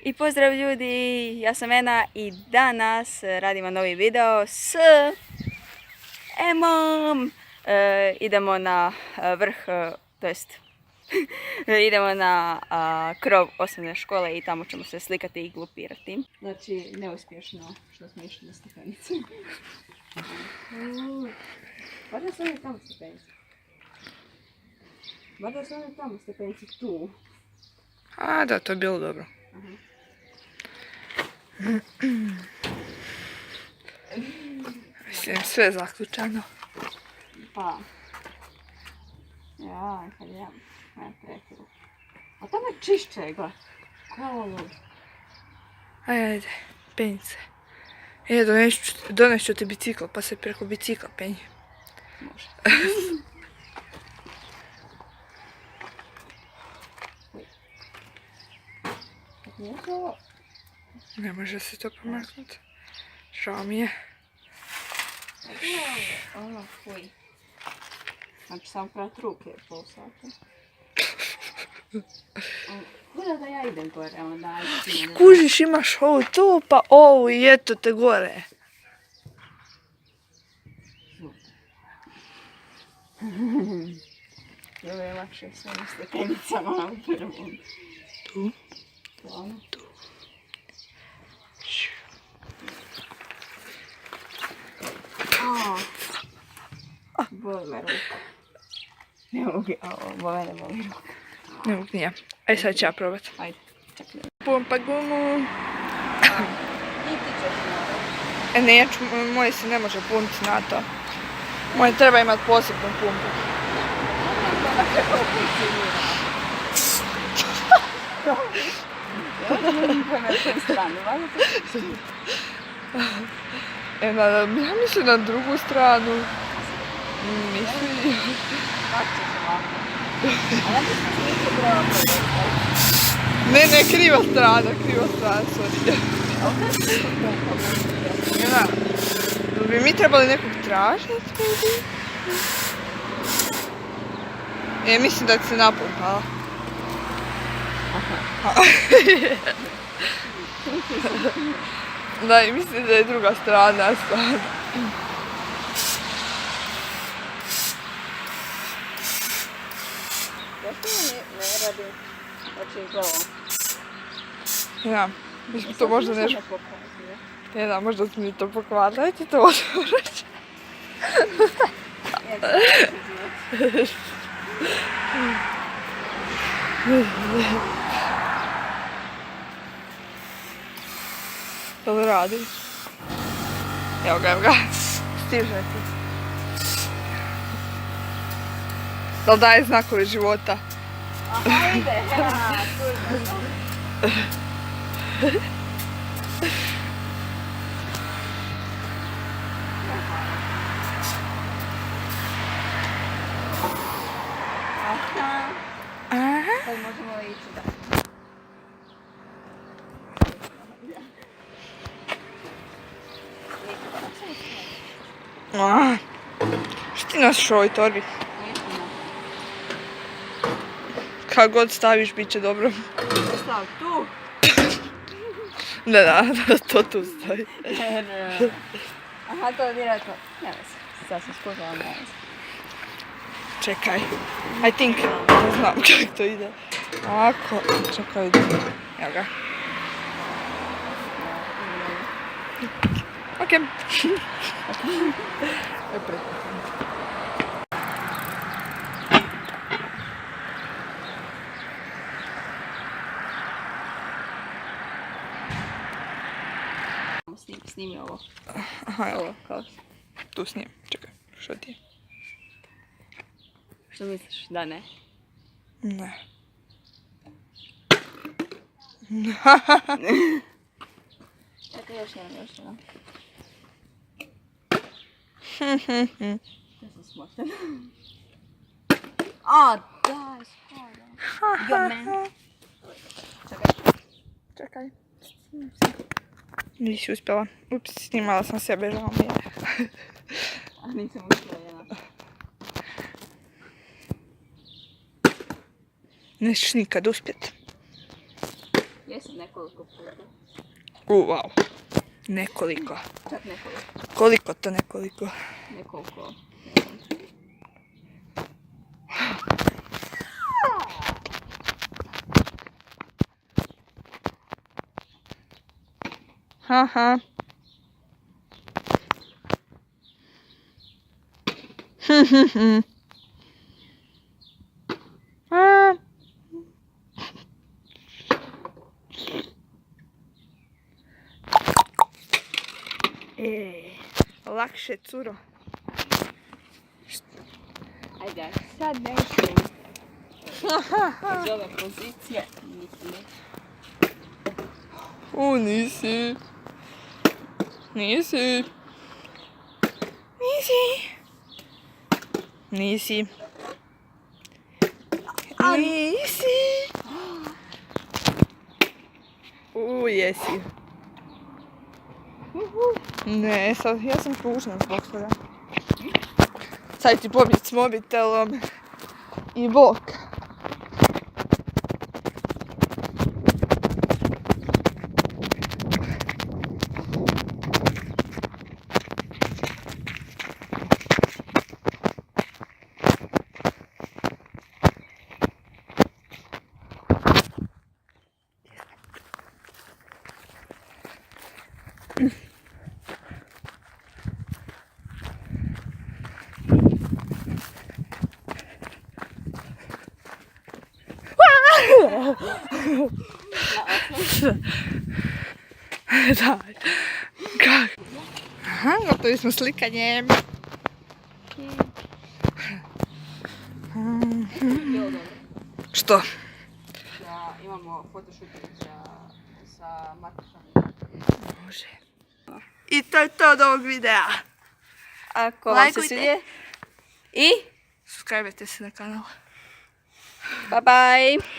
I pozdrav ljudi, ja sam Ena i danas radimo novi video s Emom. Idemo na vrh, to jest idemo na krov osnovne škole i tamo ćemo se slikati i glupirati. Znači, neuspješno što smo išli na stepenice. Bar da su oni tamo stepenice. Bar da su oni tamo stepenice tu. A da, to je bilo dobro. Mislim, sve zaključano. Pa. Ja, kad ja prekiru. A tamo je čišće, gledaj. Kao lud. Ajde, penji se. Donešću ti bicikl, pa se preko bicikla penji. Može. Ne može se to pomaknuti. Žao mi je. Fuj. Znači sam prat ruke pol sata. Kuda da ja idem gore, onda ajde. Kužiš, imaš ovu tu, pa ovu i eto te gore. Ovo je lakše s ovim stepenicama na prvom. Tu? Ono. Tu. Boli me ruka. Ne mogu, mene boli ruka. Ne mogu nije. Ajde sad ću ja probat. Ajde, čekaj. Pumpa gumu. I ti ćeš na Neću, moje se ne može puniti na to. Moje treba imati posebnu pumpu. Ja mislim na drugu stranu. Mislim. Ne, kriva strana, sorry. Bi mi trebali nekog tražiti? Mislim da se napumpala. Da, i mislim da je druga strana stvarno. Zašto ne radi? Znači, glavom. Ja, mislim to možda nešto... Ne da, možda smo mi to pokvarili, dajte to otvoriti. To li radi? Evo ga. Stiže ti. Da li daje znakove života? Ajde, sad možemo ići da. Što ti nosiš u ovoj torbi? Kako god staviš, bit će dobro. Stav tu. Da, to tu stavi. Aha, to je vjerojatno. Nema se. Sad sam skužala, nema se. Čekaj. I think, ne znam kako to ide. Ovako, čekaj, evo ga. Okej. Snimi ovo. Aha, evo. Ovo, kao. Tu snijem, čekaj, što ti je? Što misliš, da ne? Ne. Čekaj, još jedan. Ja sam smotan. A, daj, spada. Jo, man. Čekaj. Nisi uspjela. Ups, snimala sam sebe, žao mi je. A nisam uspjela jedna. Nećeš nikad uspjet. Jes? nekoliko puta. Wow. Nekoliko. Čak nekoliko. Koliko to nekoliko? Nekoliko. Haha. Lakše, curo. Ajde, sad neću. Iz ove pozicije niti ne. Nisi. Nisi. Nisi. Jesi. Ne, sad, ja sam tužna zbog toga. Sad ti pobjeć s mobitelom i bok. Da. Kako? Aha, gotovi smo slikanjem. Bilo dobro. Što? Da imamo fotoshooting sa Matišom. Može. I to je to od ovog videa. Ako vam se Lajkujte. svidje. I Subscribe se na kanal. bye bye.